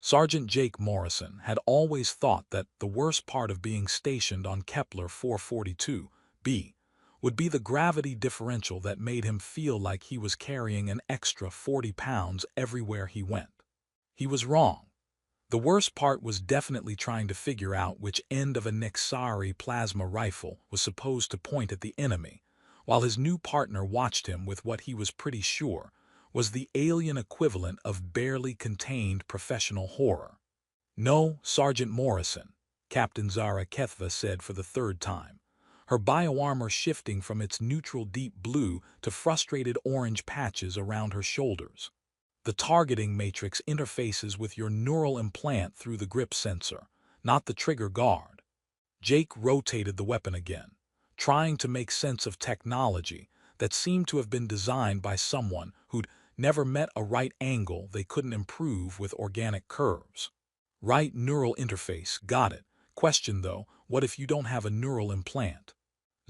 Sergeant Jake Morrison had always thought that the worst part of being stationed on Kepler 442b would be the gravity differential that made him feel like he was carrying an extra 40 pounds everywhere he went. He was wrong. The worst part was definitely trying to figure out which end of a Nexari plasma rifle was supposed to point at the enemy, while his new partner watched him with what he was pretty sure was the alien equivalent of barely contained professional horror. "No, Sergeant Morrison," Captain Zara Kethva said for the third time, her bioarmor shifting from its neutral deep blue to frustrated orange patches around her shoulders. "The targeting matrix interfaces with your neural implant through the grip sensor, not the trigger guard." Jake rotated the weapon again, trying to make sense of technology that seemed to have been designed by someone who'd never met a right angle they couldn't improve with organic curves. Right neural interface, got it. Question though, what if you don't have a neural implant?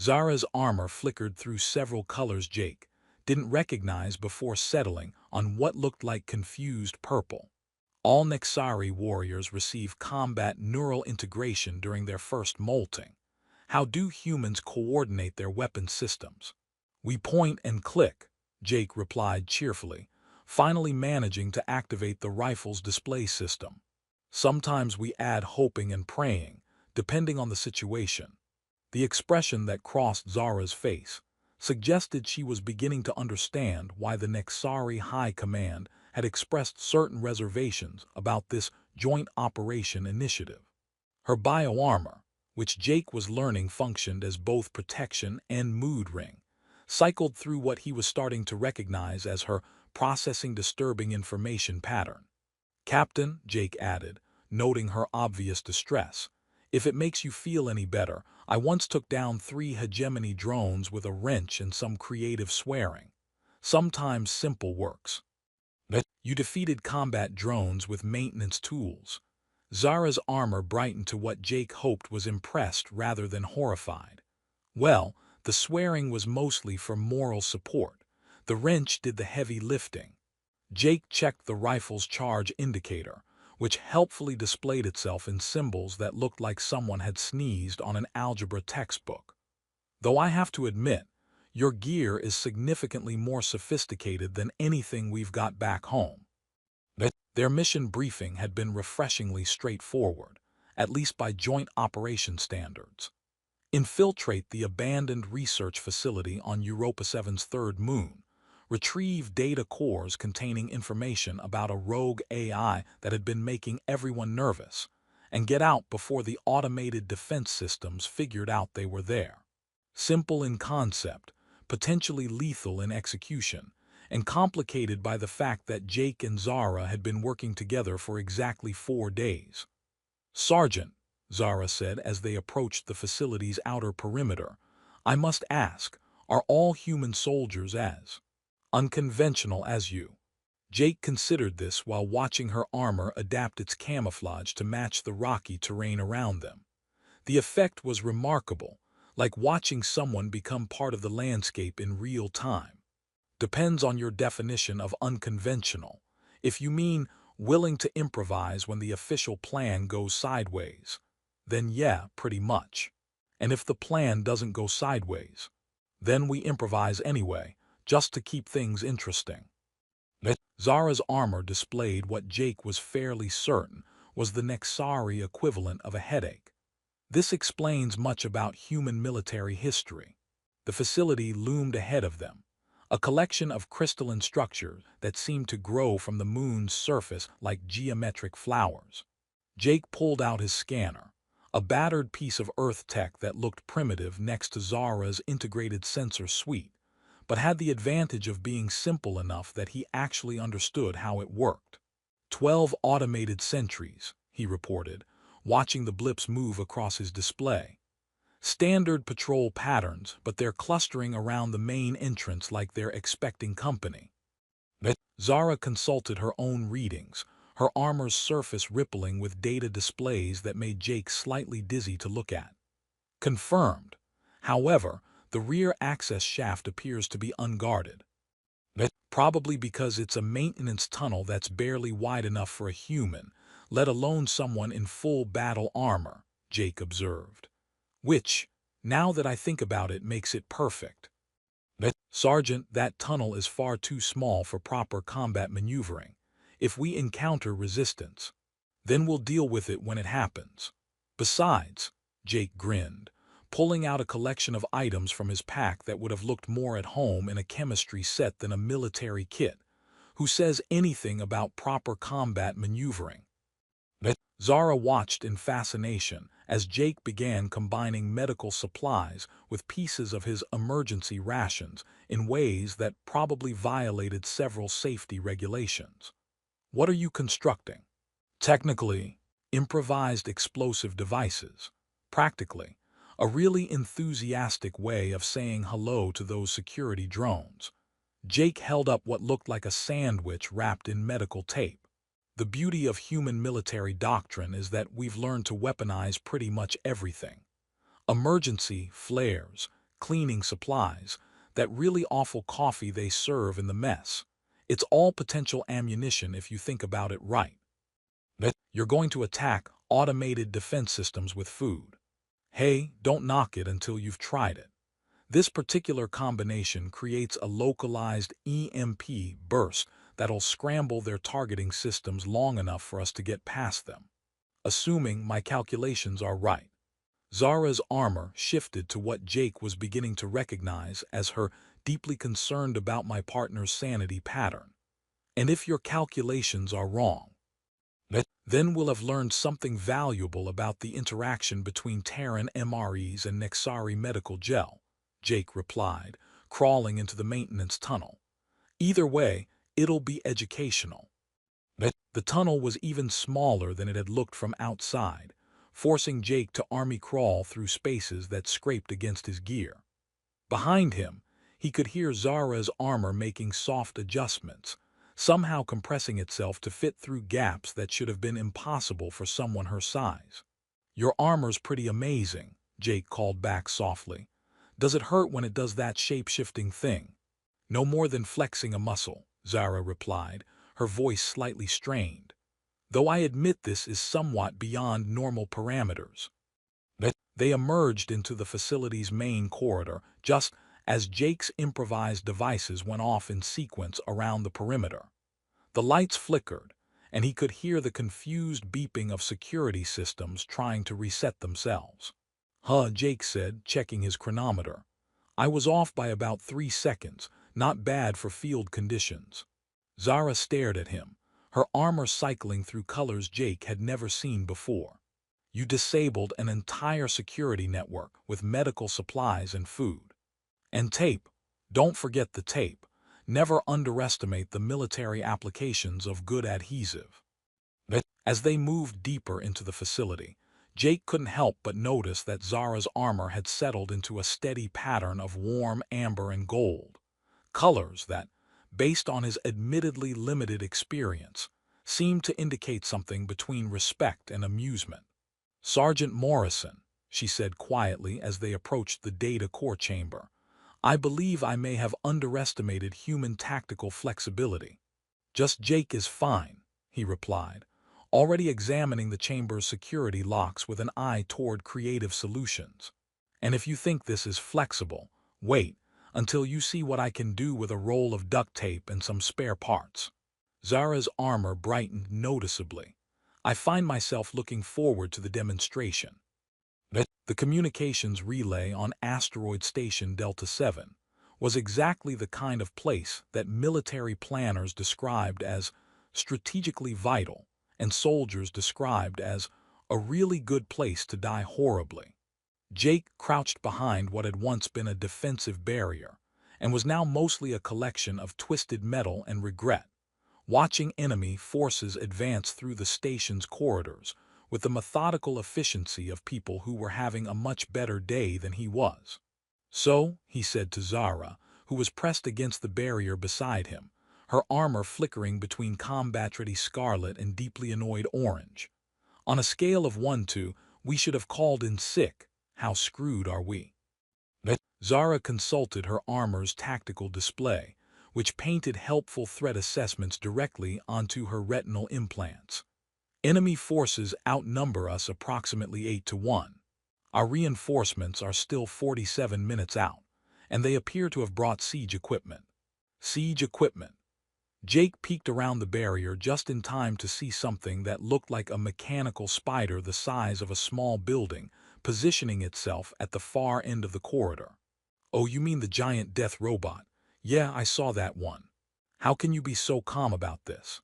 Zara's armor flickered through several colors Jake didn't recognize before settling on what looked like confused purple. All Nexari warriors receive combat neural integration during their first molting. How do humans coordinate their weapon systems? "We point and click," Jake replied cheerfully, finally managing to activate the rifle's display system. "Sometimes we add hoping and praying, depending on the situation." The expression that crossed Zara's face suggested she was beginning to understand why the Nexari High Command had expressed certain reservations about this joint operation initiative. Her bioarmor, which Jake was learning functioned as both protection and mood ring, cycled through what he was starting to recognize as her processing disturbing information pattern. "Captain," Jake added, noting her obvious distress, "if it makes you feel any better, I once took down 3 hegemony drones with a wrench and some creative swearing. Sometimes simple works." "You defeated combat drones with maintenance tools." Zara's armor brightened to what Jake hoped was impressed rather than horrified. "Well, the swearing was mostly for moral support. The wrench did the heavy lifting." Jake checked the rifle's charge indicator, which helpfully displayed itself in symbols that looked like someone had sneezed on an algebra textbook. "Though I have to admit, your gear is significantly more sophisticated than anything we've got back home." Their mission briefing had been refreshingly straightforward, at least by joint operation standards. Infiltrate the abandoned research facility on Europa 7's third moon, retrieve data cores containing information about a rogue AI that had been making everyone nervous, and get out before the automated defense systems figured out they were there. Simple in concept, potentially lethal in execution, and complicated by the fact that Jake and Zara had been working together for exactly 4 days. "Sergeant," Zara said as they approached the facility's outer perimeter, "I must ask, are all human soldiers as unconventional as you?" Jake considered this while watching her armor adapt its camouflage to match the rocky terrain around them. The effect was remarkable, like watching someone become part of the landscape in real time. "Depends on your definition of unconventional. If you mean willing to improvise when the official plan goes sideways, then yeah, pretty much. And if the plan doesn't go sideways, then we improvise anyway, just to keep things interesting." Zara's armor displayed what Jake was fairly certain was the Nexari equivalent of a headache. This explains much about human military history. The facility loomed ahead of them, a collection of crystalline structures that seemed to grow from the moon's surface like geometric flowers. Jake pulled out his scanner, a battered piece of Earth tech that looked primitive next to Zara's integrated sensor suite, but had the advantage of being simple enough that he actually understood how it worked. 12 automated sentries, he reported, watching the blips move across his display. Standard patrol patterns, but they're clustering around the main entrance like they're expecting company. Zara consulted her own readings, her armor's surface rippling with data displays that made Jake slightly dizzy to look at. Confirmed. However, the rear access shaft appears to be unguarded. Probably because it's a maintenance tunnel that's barely wide enough for a human, let alone someone in full battle armor, Jake observed. Which, now that I think about it, makes it perfect. Sergeant, that tunnel is far too small for proper combat maneuvering. If we encounter resistance, then we'll deal with it when it happens. Besides, Jake grinned, pulling out a collection of items from his pack that would have looked more at home in a chemistry set than a military kit. Who says anything about proper combat maneuvering? Zara watched in fascination as Jake began combining medical supplies with pieces of his emergency rations in ways that probably violated several safety regulations. What are you constructing? Technically, improvised explosive devices. Practically, a really enthusiastic way of saying hello to those security drones. Jake held up what looked like a sandwich wrapped in medical tape. The beauty of human military doctrine is that we've learned to weaponize pretty much everything. Emergency, flares, cleaning supplies, that really awful coffee they serve in the mess. It's all potential ammunition if you think about it right. You're going to attack automated defense systems with food. Hey, don't knock it until you've tried it. This particular combination creates a localized EMP burst that'll scramble their targeting systems long enough for us to get past them. Assuming my calculations are right. Zara's armor shifted to what Jake was beginning to recognize as her deeply concerned about my partner's sanity pattern. And if your calculations are wrong, then we'll have learned something valuable about the interaction between Terran MREs and Nexari medical gel, Jake replied, crawling into the maintenance tunnel. Either way, it'll be educational. The tunnel was even smaller than it had looked from outside, forcing Jake to army crawl through spaces that scraped against his gear. Behind him, he could hear Zara's armor making soft adjustments, somehow compressing itself to fit through gaps that should have been impossible for someone her size. Your armor's pretty amazing, Jake called back softly. Does it hurt when it does that shape-shifting thing? No more than flexing a muscle, Zara replied, her voice slightly strained. Though I admit this is somewhat beyond normal parameters. They emerged into the facility's main corridor just as Jake's improvised devices went off in sequence around the perimeter. The lights flickered, and he could hear the confused beeping of security systems trying to reset themselves. Jake said, checking his chronometer. I was off by about 3 seconds, not bad for field conditions. Zara stared at him, her armor cycling through colors Jake had never seen before. You disabled an entire security network with medical supplies and food. And tape. Don't forget the tape. Never underestimate the military applications of good adhesive. As they moved deeper into the facility, Jake couldn't help but notice that Zara's armor had settled into a steady pattern of warm amber and gold, colors that, based on his admittedly limited experience, seemed to indicate something between respect and amusement. Sergeant Morrison, she said quietly as they approached the data core chamber, I believe I may have underestimated human tactical flexibility. Just Jake is fine, he replied, already examining the chamber's security locks with an eye toward creative solutions. And if you think this is flexible, wait until you see what I can do with a roll of duct tape and some spare parts. Zara's armor brightened noticeably. I find myself looking forward to the demonstration. The communications relay on Asteroid Station Delta 7 was exactly the kind of place that military planners described as strategically vital and soldiers described as a really good place to die horribly. Jake crouched behind what had once been a defensive barrier and was now mostly a collection of twisted metal and regret, watching enemy forces advance through the station's corridors with the methodical efficiency of people who were having a much better day than he was. So, he said to Zara, who was pressed against the barrier beside him, her armor flickering between combat-ready scarlet and deeply annoyed orange. On a scale of 1 to, we should have called in sick. How screwed are we? Zara consulted her armor's tactical display, which painted helpful threat assessments directly onto her retinal implants. Enemy forces outnumber us approximately 8-1. Our reinforcements are still 47 minutes out, and they appear to have brought siege equipment. Siege equipment. Jake peeked around the barrier just in time to see something that looked like a mechanical spider the size of a small building, positioning itself at the far end of the corridor. Oh, you mean the giant death robot? Yeah, I saw that one. How can you be so calm about this?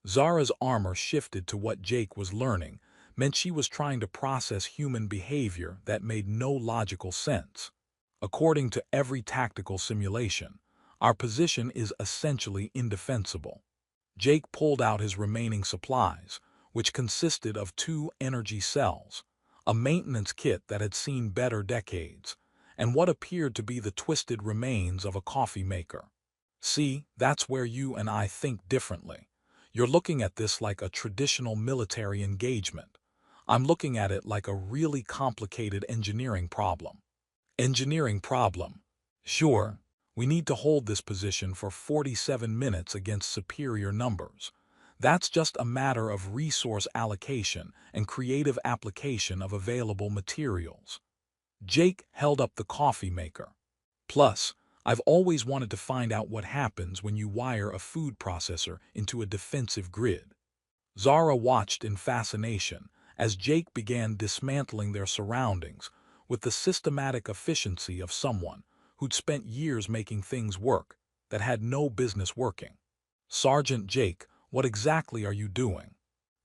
Zara's armor shifted to what Jake was learning, meant she was trying to process human behavior that made no logical sense. According to every tactical simulation, our position is essentially indefensible. Jake pulled out his remaining supplies, which consisted of 2 energy cells, a maintenance kit that had seen better decades, and what appeared to be the twisted remains of a coffee maker. See, that's where you and I think differently. You're looking at this like a traditional military engagement. I'm looking at it like a really complicated engineering problem. Engineering problem. Sure, we need to hold this position for 47 minutes against superior numbers. That's just a matter of resource allocation and creative application of available materials. Jake held up the coffee maker. Plus, I've always wanted to find out what happens when you wire a food processor into a defensive grid. Zara watched in fascination as Jake began dismantling their surroundings with the systematic efficiency of someone who'd spent years making things work that had no business working. Sergeant Jake, what exactly are you doing?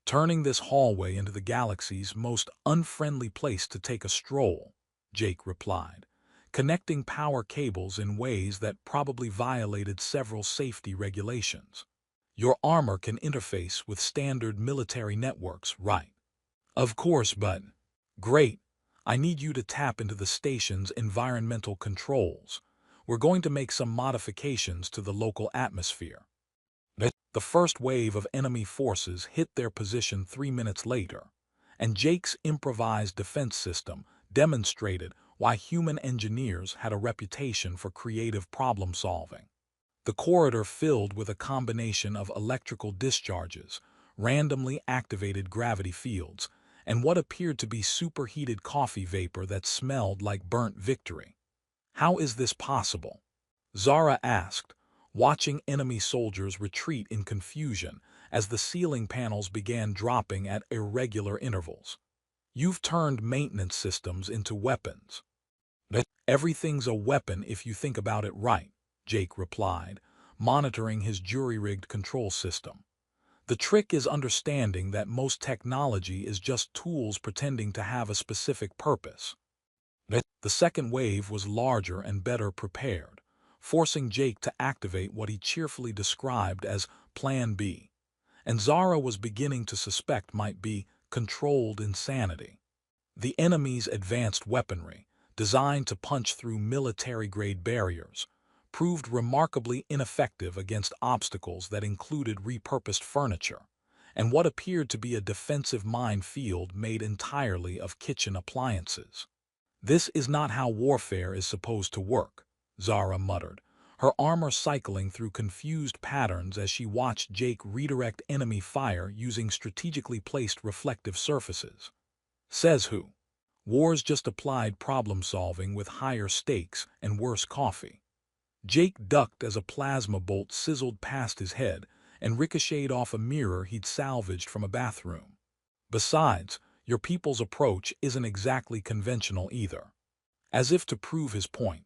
Turning this hallway into the galaxy's most unfriendly place to take a stroll, Jake replied, connecting power cables in ways that probably violated several safety regulations. Your armor can interface with standard military networks, right? Of course, but... Great. I need you to tap into the station's environmental controls. We're going to make some modifications to the local atmosphere. The first wave of enemy forces hit their position 3 minutes later, and Jake's improvised defense system demonstrated why human engineers had a reputation for creative problem-solving. The corridor filled with a combination of electrical discharges, randomly activated gravity fields, and what appeared to be superheated coffee vapor that smelled like burnt victory. How is this possible? Zara asked, watching enemy soldiers retreat in confusion as the ceiling panels began dropping at irregular intervals. You've turned maintenance systems into weapons. Everything's a weapon if you think about it right, Jake replied, monitoring his jury-rigged control system. The trick is understanding that most technology is just tools pretending to have a specific purpose. The second wave was larger and better prepared, forcing Jake to activate what he cheerfully described as Plan B, and Zara was beginning to suspect might be controlled insanity. The enemy's advanced weaponry, designed to punch through military-grade barriers, proved remarkably ineffective against obstacles that included repurposed furniture and what appeared to be a defensive minefield made entirely of kitchen appliances. This is not how warfare is supposed to work, Zara muttered, her armor cycling through confused patterns as she watched Jake redirect enemy fire using strategically placed reflective surfaces. Says who? War's just applied problem-solving with higher stakes and worse coffee. Jake ducked as a plasma bolt sizzled past his head and ricocheted off a mirror he'd salvaged from a bathroom. Besides, your people's approach isn't exactly conventional either. As if to prove his point,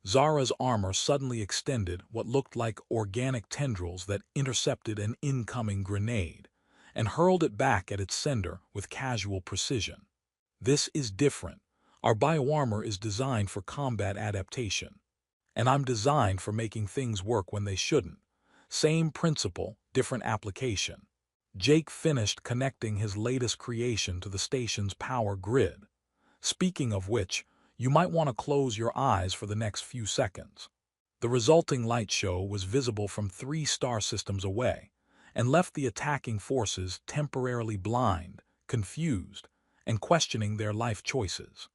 Zara's armor suddenly extended what looked like organic tendrils that intercepted an incoming grenade and hurled it back at its sender with casual precision. This is different. Our bioarmor is designed for combat adaptation. And I'm designed for making things work when they shouldn't. Same principle, different application. Jake finished connecting his latest creation to the station's power grid. Speaking of which, you might want to close your eyes for the next few seconds. The resulting light show was visible from 3 star systems away and left the attacking forces temporarily blind, confused, and questioning their life choices.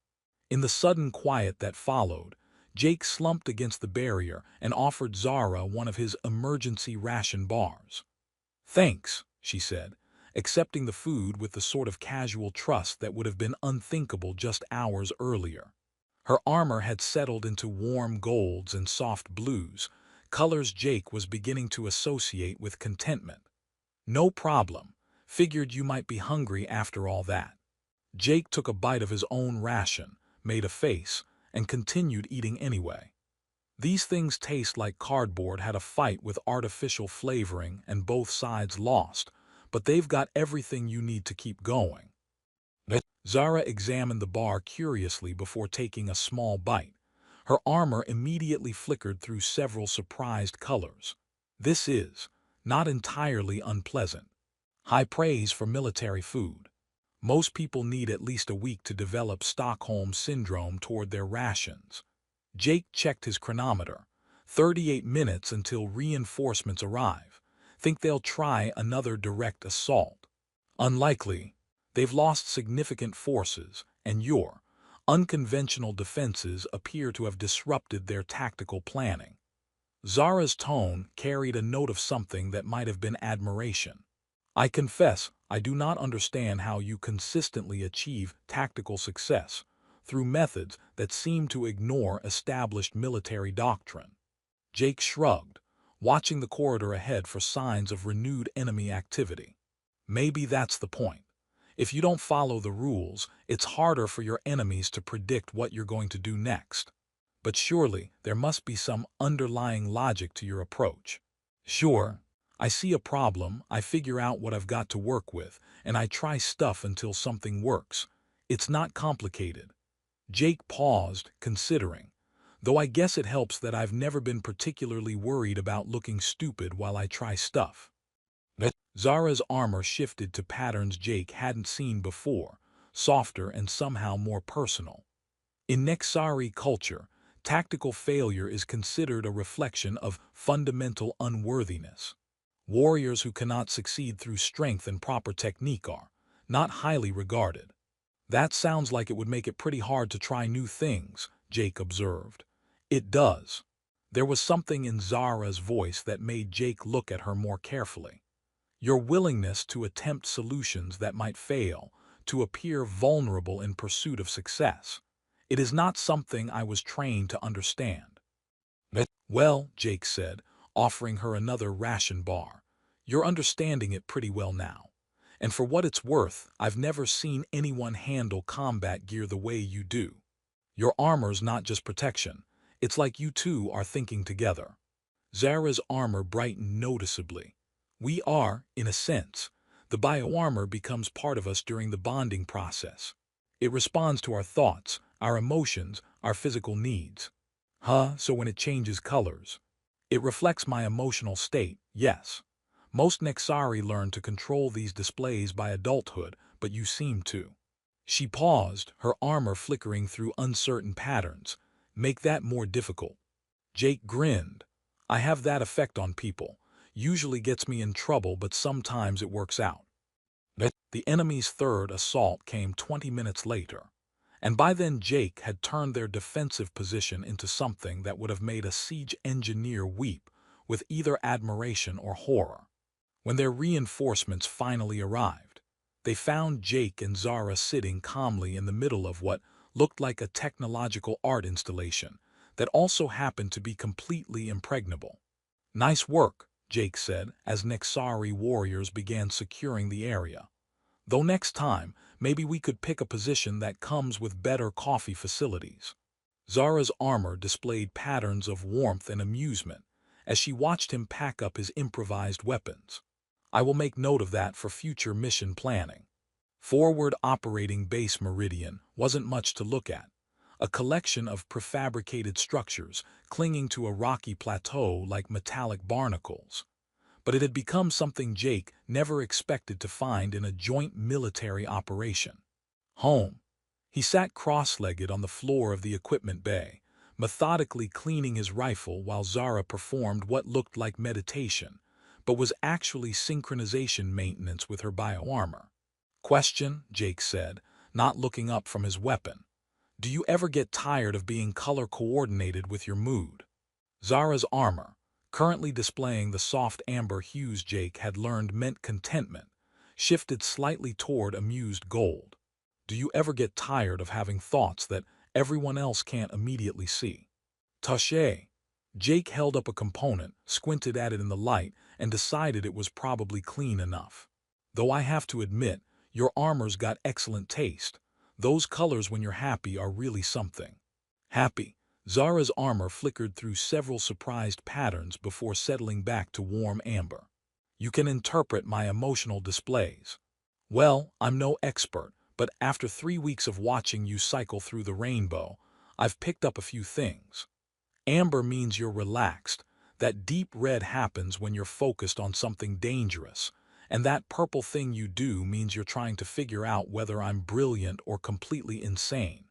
In the sudden quiet that followed, Jake slumped against the barrier and offered Zara one of his emergency ration bars. Thanks, she said, accepting the food with the sort of casual trust that would have been unthinkable just hours earlier. Her armor had settled into warm golds and soft blues, colors Jake was beginning to associate with contentment. No problem. Figured you might be hungry after all that. Jake took a bite of his own ration, made a face, and continued eating anyway. These things taste like cardboard had a fight with artificial flavoring and both sides lost, but they've got everything you need to keep going. Zara examined the bar curiously before taking a small bite. Her armor immediately flickered through several surprised colors. This is not entirely unpleasant. High praise for military food. Most people need at least a week to develop Stockholm Syndrome toward their rations. Jake checked his chronometer. 38 minutes until reinforcements arrive. Think they'll try another direct assault? Unlikely. They've lost significant forces, and your unconventional defenses appear to have disrupted their tactical planning. Zara's tone carried a note of something that might have been admiration. I confess, I do not understand how you consistently achieve tactical success through methods that seem to ignore established military doctrine. Jake shrugged, watching the corridor ahead for signs of renewed enemy activity. Maybe that's the point. If you don't follow the rules, it's harder for your enemies to predict what you're going to do next. But surely there must be some underlying logic to your approach. Sure, I see a problem, I figure out what I've got to work with, and I try stuff until something works. It's not complicated. Jake paused, considering. Though I guess it helps that I've never been particularly worried about looking stupid while I try stuff. Zara's armor shifted to patterns Jake hadn't seen before, softer and somehow more personal. In Nexari culture, tactical failure is considered a reflection of fundamental unworthiness. Warriors who cannot succeed through strength and proper technique are not highly regarded. That sounds like it would make it pretty hard to try new things, Jake observed. It does. There was something in Zara's voice that made Jake look at her more carefully. Your willingness to attempt solutions that might fail, to appear vulnerable in pursuit of success. It is not something I was trained to understand. Well, Jake said, offering her another ration bar, you're understanding it pretty well now. And for what it's worth, I've never seen anyone handle combat gear the way you do. Your armor's not just protection. It's like you two are thinking together. Zara's armor brightened noticeably. We are, in a sense. The bioarmor becomes part of us during the bonding process. It responds to our thoughts, our emotions, our physical needs. So when it changes colors, it reflects my emotional state, yes. Most Nexari learn to control these displays by adulthood, but you seem to. She paused, her armor flickering through uncertain patterns. Make that more difficult. Jake grinned. I have that effect on people. Usually gets me in trouble, but sometimes it works out. The enemy's third assault came 20 minutes later, and by then Jake had turned their defensive position into something that would have made a siege engineer weep with either admiration or horror. When their reinforcements finally arrived, they found Jake and Zara sitting calmly in the middle of what looked like a technological art installation that also happened to be completely impregnable. Nice work, Jake said as Nexari warriors began securing the area. Though next time, maybe we could pick a position that comes with better coffee facilities. Zara's armor displayed patterns of warmth and amusement as she watched him pack up his improvised weapons. I will make note of that for future mission planning. Forward operating base Meridian wasn't much to look at. A collection of prefabricated structures clinging to a rocky plateau like metallic barnacles. But it had become something Jake never expected to find in a joint military operation. Home. He sat cross-legged on the floor of the equipment bay, methodically cleaning his rifle while Zara performed what looked like meditation, but was actually synchronization maintenance with her bioarmor. Question, Jake said, not looking up from his weapon. Do you ever get tired of being color-coordinated with your mood? Zara's armor, currently displaying the soft amber hues Jake had learned meant contentment, shifted slightly toward amused gold. Do you ever get tired of having thoughts that everyone else can't immediately see? Touché. Jake held up a component, squinted at it in the light, and decided it was probably clean enough. Though I have to admit, your armor's got excellent taste. Those colors when you're happy are really something. Happy. Zara's armor flickered through several surprised patterns before settling back to warm amber. You can interpret my emotional displays. Well, I'm no expert, but after 3 weeks of watching you cycle through the rainbow, I've picked up a few things. Amber means you're relaxed. That deep red happens when you're focused on something dangerous. And that purple thing you do means you're trying to figure out whether I'm brilliant or completely insane.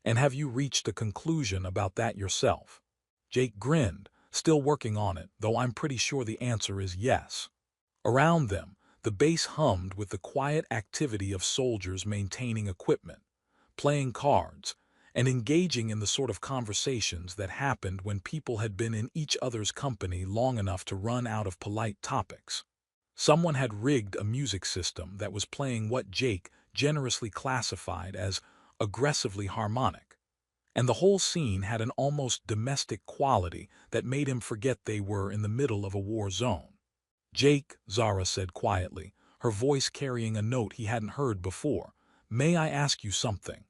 And have you reached a conclusion about that yourself? Jake grinned, still working on it, though I'm pretty sure the answer is yes. Around them, the base hummed with the quiet activity of soldiers maintaining equipment, playing cards, and engaging in the sort of conversations that happened when people had been in each other's company long enough to run out of polite topics. Someone had rigged a music system that was playing what Jake generously classified as aggressively harmonic, and the whole scene had an almost domestic quality that made him forget they were in the middle of a war zone. Jake, Zara said quietly, her voice carrying a note he hadn't heard before, may I ask you something?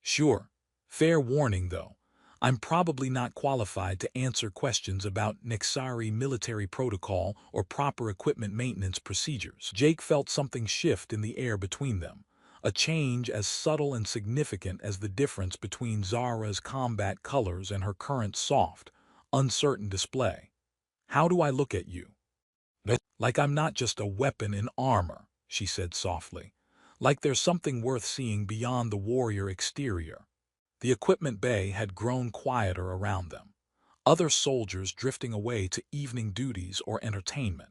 Sure. Fair warning, though. I'm probably not qualified to answer questions about Nexari military protocol or proper equipment maintenance procedures. Jake felt something shift in the air between them, a change as subtle and significant as the difference between Zara's combat colors and her current soft, uncertain display. How do I look at you? Like I'm not just a weapon in armor, she said softly. Like there's something worth seeing beyond the warrior exterior. The equipment bay had grown quieter around them, other soldiers drifting away to evening duties or entertainment,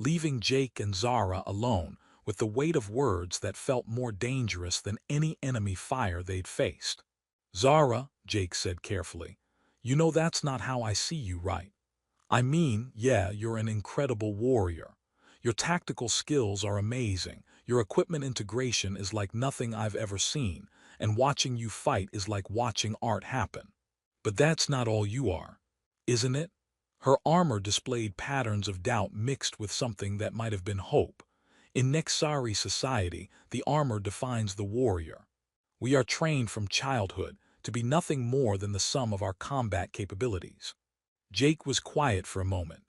leaving Jake and Zara alone with the weight of words that felt more dangerous than any enemy fire they'd faced. Zara, Jake said carefully, you know that's not how I see you, right? I mean, yeah, you're an incredible warrior. Your tactical skills are amazing, your equipment integration is like nothing I've ever seen, and watching you fight is like watching art happen. But that's not all you are, isn't it? Her armor displayed patterns of doubt mixed with something that might have been hope. In Nexari society, the armor defines the warrior. We are trained from childhood to be nothing more than the sum of our combat capabilities. Jake was quiet for a moment,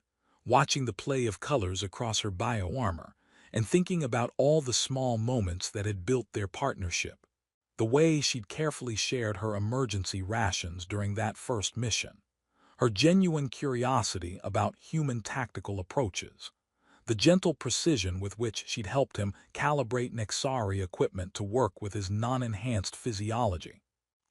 watching the play of colors across her bio-armor and thinking about all the small moments that had built their partnership. The way she'd carefully shared her emergency rations during that first mission, her genuine curiosity about human tactical approaches, the gentle precision with which she'd helped him calibrate Nexari equipment to work with his non-enhanced physiology.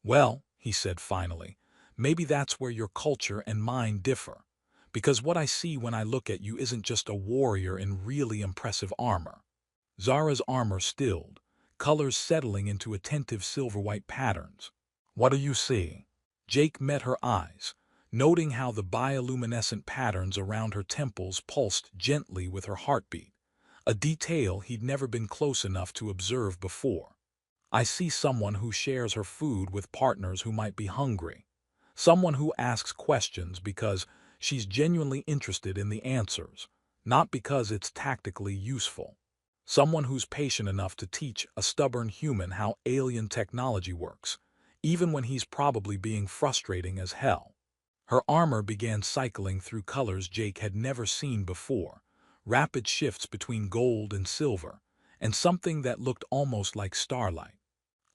Well, he said finally, maybe that's where your culture and mine differ, because what I see when I look at you isn't just a warrior in really impressive armor. Zara's armor stilled, colors settling into attentive silver-white patterns. What do you see? Jake met her eyes, noting how the bioluminescent patterns around her temples pulsed gently with her heartbeat, a detail he'd never been close enough to observe before. I see someone who shares her food with partners who might be hungry, someone who asks questions because she's genuinely interested in the answers, not because it's tactically useful. Someone who's patient enough to teach a stubborn human how alien technology works, even when he's probably being frustrating as hell. Her armor began cycling through colors Jake had never seen before, rapid shifts between gold and silver, and something that looked almost like starlight.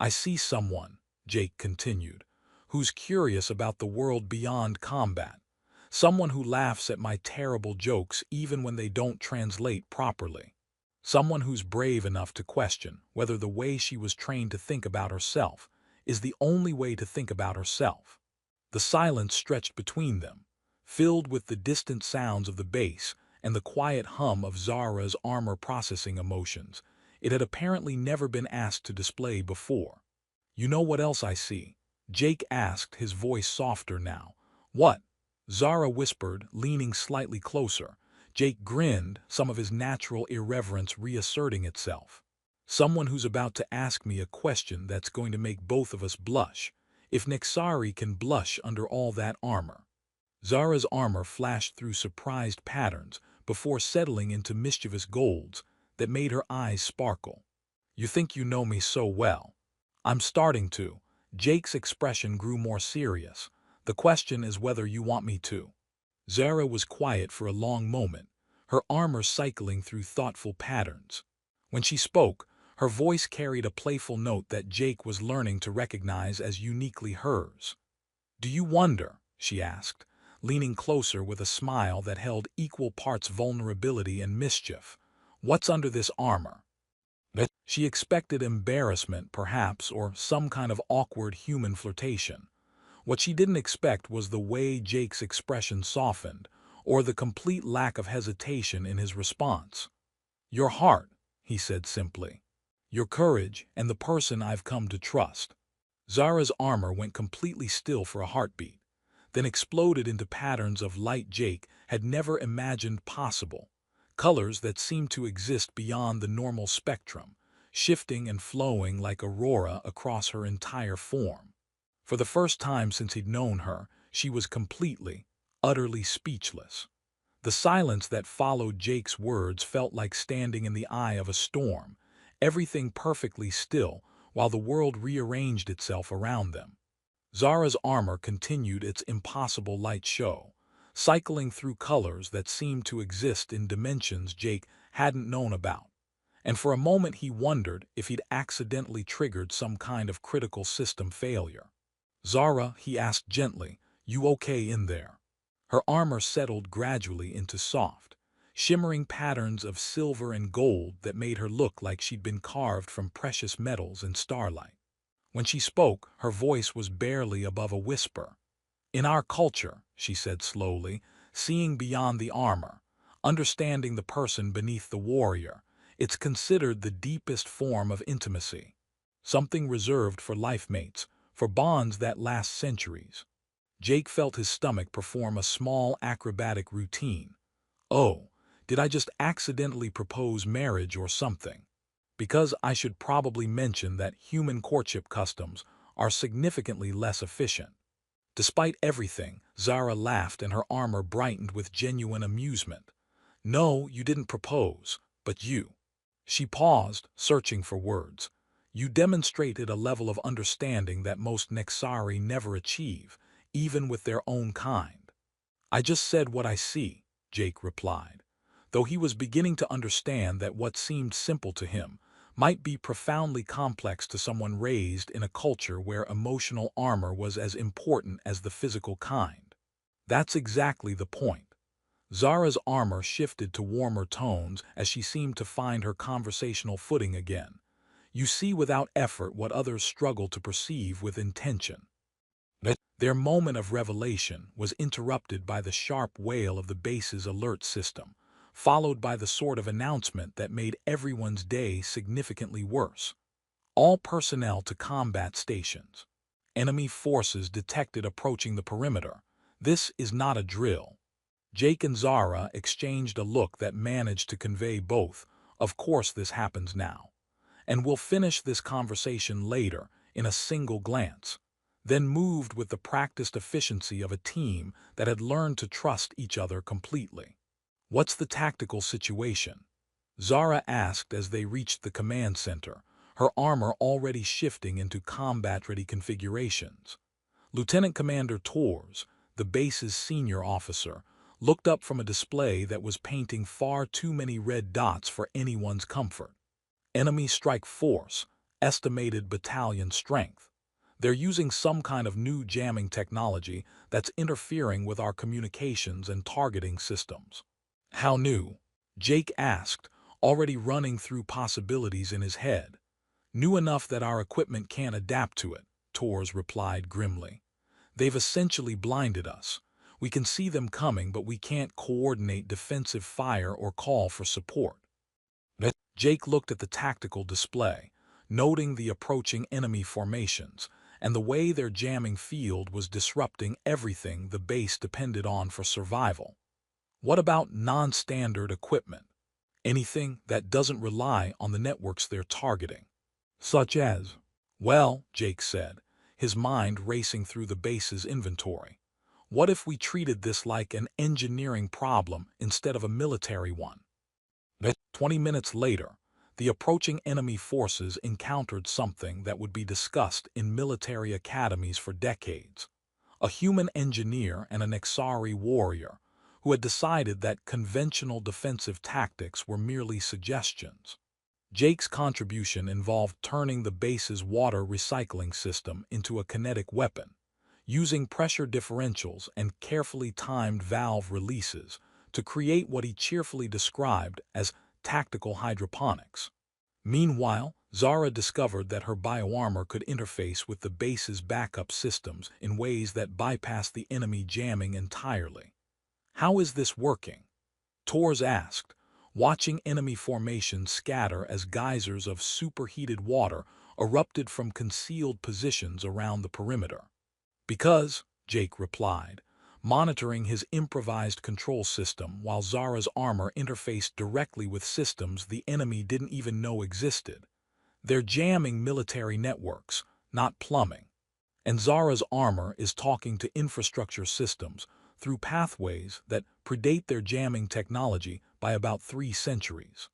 I see someone, Jake continued, who's curious about the world beyond combat, someone who laughs at my terrible jokes even when they don't translate properly. Someone who's brave enough to question whether the way she was trained to think about herself is the only way to think about herself. The silence stretched between them, filled with the distant sounds of the bass and the quiet hum of Zara's armor processing emotions it had apparently never been asked to display before. You know what else I see? Jake asked, his voice softer now. What? Zara whispered, leaning slightly closer, Jake grinned, some of his natural irreverence reasserting itself. Someone who's about to ask me a question that's going to make both of us blush. If Nexari can blush under all that armor. Zara's armor flashed through surprised patterns before settling into mischievous golds that made her eyes sparkle. You think you know me so well. I'm starting to. Jake's expression grew more serious. The question is whether you want me to. Zara was quiet for a long moment, her armor cycling through thoughtful patterns. When she spoke, her voice carried a playful note that Jake was learning to recognize as uniquely hers. Do you wonder, she asked, leaning closer with a smile that held equal parts vulnerability and mischief, what's under this armor? She expected embarrassment, perhaps, or some kind of awkward human flirtation. What she didn't expect was the way Jake's expression softened, or the complete lack of hesitation in his response. Your heart, he said simply. Your courage and the person I've come to trust. Zara's armor went completely still for a heartbeat, then exploded into patterns of light Jake had never imagined possible, colors that seemed to exist beyond the normal spectrum, shifting and flowing like aurora across her entire form. For the first time since he'd known her, she was completely, utterly speechless. The silence that followed Jake's words felt like standing in the eye of a storm, everything perfectly still while the world rearranged itself around them. Zara's armor continued its impossible light show, cycling through colors that seemed to exist in dimensions Jake hadn't known about. And for a moment he wondered if he'd accidentally triggered some kind of critical system failure. Zara, he asked gently, you okay in there? Her armor settled gradually into soft, shimmering patterns of silver and gold that made her look like she'd been carved from precious metals in starlight. When she spoke, her voice was barely above a whisper. In our culture, she said slowly, seeing beyond the armor, understanding the person beneath the warrior, it's considered the deepest form of intimacy, something reserved for life mates, for bonds that last centuries. Jake felt his stomach perform a small acrobatic routine. Oh, did I just accidentally propose marriage or something? Because I should probably mention that human courtship customs are significantly less efficient. Despite everything, Zara laughed and her armor brightened with genuine amusement. No, you didn't propose, but you. She paused, searching for words. You demonstrated a level of understanding that most Nexari never achieve, even with their own kind. I just said what I see, Jake replied, though he was beginning to understand that what seemed simple to him might be profoundly complex to someone raised in a culture where emotional armor was as important as the physical kind. That's exactly the point. Zara's armor shifted to warmer tones as she seemed to find her conversational footing again. You see without effort what others struggle to perceive with intention. Their moment of revelation was interrupted by the sharp wail of the base's alert system, followed by the sort of announcement that made everyone's day significantly worse. All personnel to combat stations. Enemy forces detected approaching the perimeter. This is not a drill. Jake and Zara exchanged a look that managed to convey both, of course this happens now. And we'll finish this conversation later in a single glance, then moved with the practiced efficiency of a team that had learned to trust each other completely. What's the tactical situation? Zara asked as they reached the command center, her armor already shifting into combat-ready configurations. Lieutenant Commander Torres, the base's senior officer, looked up from a display that was painting far too many red dots for anyone's comfort. Enemy strike force, estimated battalion strength. They're using some kind of new jamming technology that's interfering with our communications and targeting systems. How new? Jake asked, already running through possibilities in his head. New enough that our equipment can't adapt to it, Torres replied grimly. They've essentially blinded us. We can see them coming, but we can't coordinate defensive fire or call for support. Jake looked at the tactical display, noting the approaching enemy formations, and the way their jamming field was disrupting everything the base depended on for survival. What about non-standard equipment? Anything that doesn't rely on the networks they're targeting? Such as? Well, Jake said, his mind racing through the base's inventory. What if we treated this like an engineering problem instead of a military one? 20 minutes later, the approaching enemy forces encountered something that would be discussed in military academies for decades. A human engineer and an Nexari warrior who had decided that conventional defensive tactics were merely suggestions. Jake's contribution involved turning the base's water recycling system into a kinetic weapon, using pressure differentials and carefully timed valve releases to create what he cheerfully described as tactical hydroponics. Meanwhile, Zara discovered that her bioarmor could interface with the base's backup systems in ways that bypassed the enemy jamming entirely. How is this working? Torres asked, watching enemy formations scatter as geysers of superheated water erupted from concealed positions around the perimeter. Because, Jake replied, monitoring his improvised control system while Zara's armor interfaced directly with systems the enemy didn't even know existed. They're jamming military networks, not plumbing. And Zara's armor is talking to infrastructure systems through pathways that predate their jamming technology by about 3 centuries.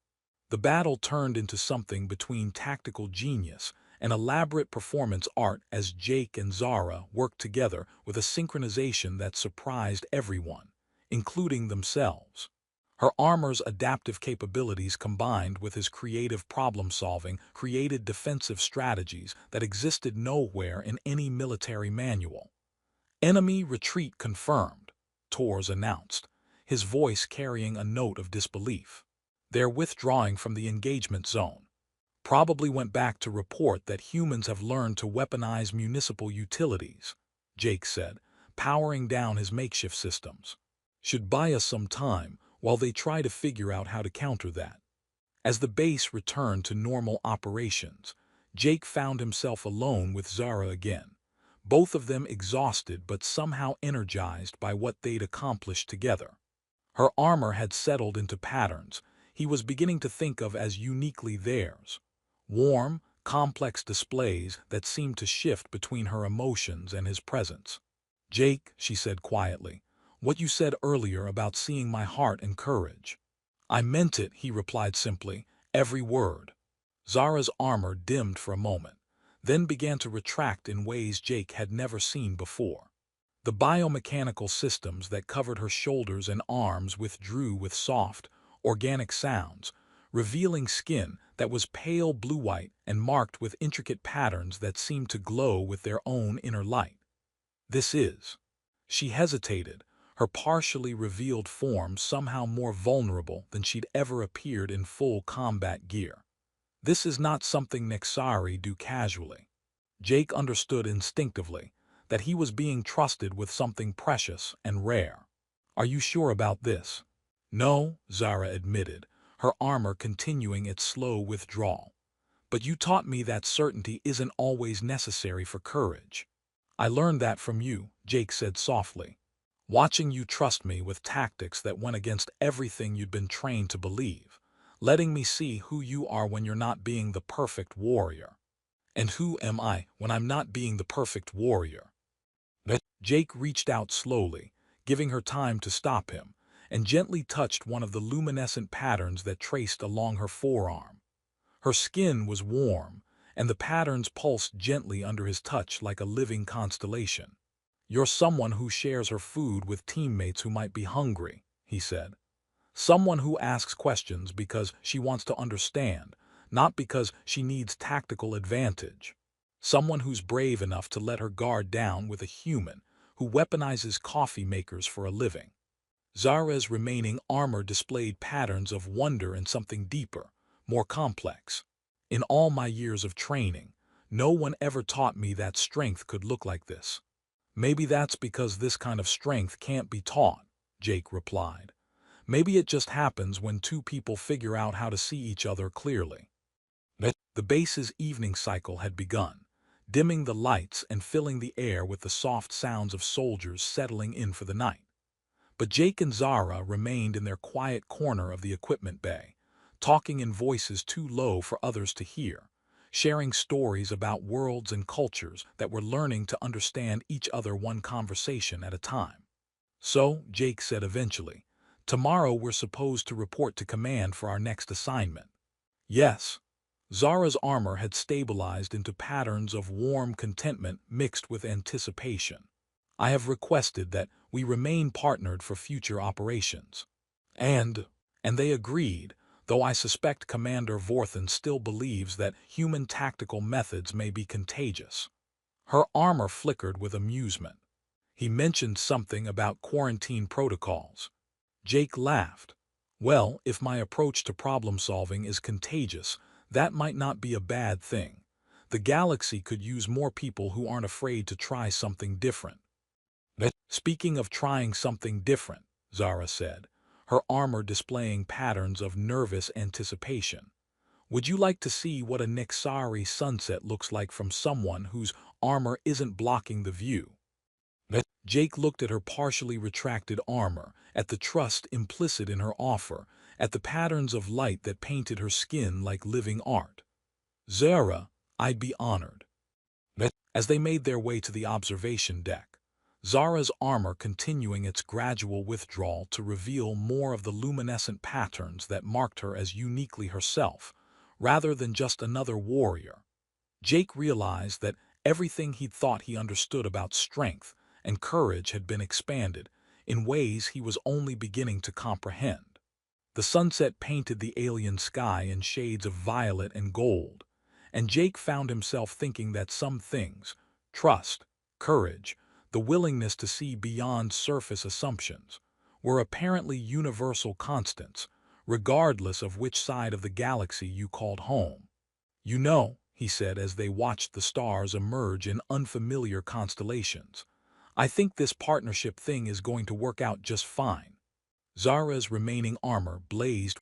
The battle turned into something between tactical genius and elaborate performance art as Jake and Zara worked together with a synchronization that surprised everyone, including themselves. Her armor's adaptive capabilities combined with his creative problem-solving created defensive strategies that existed nowhere in any military manual. Enemy retreat confirmed, Torres announced, his voice carrying a note of disbelief. They're withdrawing from the engagement zone. Probably went back to report that humans have learned to weaponize municipal utilities, Jake said, powering down his makeshift systems. Should buy us some time while they try to figure out how to counter that. As the base returned to normal operations, Jake found himself alone with Zara again, both of them exhausted but somehow energized by what they'd accomplished together. Her armor had settled into patterns he was beginning to think of as uniquely theirs. Warm, complex displays that seemed to shift between her emotions and his presence. Jake, she said quietly, what you said earlier about seeing my heart and courage. I meant it, he replied simply, every word. Zara's armor dimmed for a moment, then began to retract in ways Jake had never seen before. The biomechanical systems that covered her shoulders and arms withdrew with soft, organic sounds, revealing skin that was pale blue-white and marked with intricate patterns that seemed to glow with their own inner light. This is. She hesitated, her partially revealed form somehow more vulnerable than she'd ever appeared in full combat gear. This is not something Nexari do casually. Jake understood instinctively that he was being trusted with something precious and rare. Are you sure about this? No, Zara admitted, her armor continuing its slow withdrawal. But you taught me that certainty isn't always necessary for courage. I learned that from you, Jake said softly. Watching you trust me with tactics that went against everything you'd been trained to believe, letting me see who you are when you're not being the perfect warrior. And who am I when I'm not being the perfect warrior? Jake reached out slowly, giving her time to stop him, and gently touched one of the luminescent patterns that traced along her forearm. Her skin was warm, and the patterns pulsed gently under his touch like a living constellation. You're someone who shares her food with teammates who might be hungry, he said. Someone who asks questions because she wants to understand, not because she needs tactical advantage. Someone who's brave enough to let her guard down with a human who weaponizes coffee makers for a living. Zara's remaining armor displayed patterns of wonder and something deeper, more complex. In all my years of training, no one ever taught me that strength could look like this. Maybe that's because this kind of strength can't be taught, Jake replied. Maybe it just happens when two people figure out how to see each other clearly. The base's evening cycle had begun, dimming the lights and filling the air with the soft sounds of soldiers settling in for the night. But Jake and Zara remained in their quiet corner of the equipment bay, talking in voices too low for others to hear, sharing stories about worlds and cultures that were learning to understand each other one conversation at a time. "So," Jake said eventually, "tomorrow we're supposed to report to command for our next assignment." "Yes." Zara's armor had stabilized into patterns of warm contentment mixed with anticipation. "I have requested that we remain partnered for future operations." And, and they agreed, though I suspect Commander Vorthan still believes that human tactical methods may be contagious. Her armor flickered with amusement. "He mentioned something about quarantine protocols." Jake laughed. "Well, if my approach to problem-solving is contagious, that might not be a bad thing. The galaxy could use more people who aren't afraid to try something different." "Speaking of trying something different," Zara said, her armor displaying patterns of nervous anticipation, "would you like to see what a Nixari sunset looks like from someone whose armor isn't blocking the view?" Jake looked at her partially retracted armor, at the trust implicit in her offer, at the patterns of light that painted her skin like living art. "Zara, I'd be honored." As they made their way to the observation deck, Zara's armor continuing its gradual withdrawal to reveal more of the luminescent patterns that marked her as uniquely herself, rather than just another warrior, Jake realized that everything he'd thought he understood about strength and courage had been expanded in ways he was only beginning to comprehend. The sunset painted the alien sky in shades of violet and gold, and Jake found himself thinking that some things, trust, courage, the willingness to see beyond surface assumptions, were apparently universal constants, regardless of which side of the galaxy you called home. "You know," he said as they watched the stars emerge in unfamiliar constellations, "I think this partnership thing is going to work out just fine." Zara's remaining armor blazed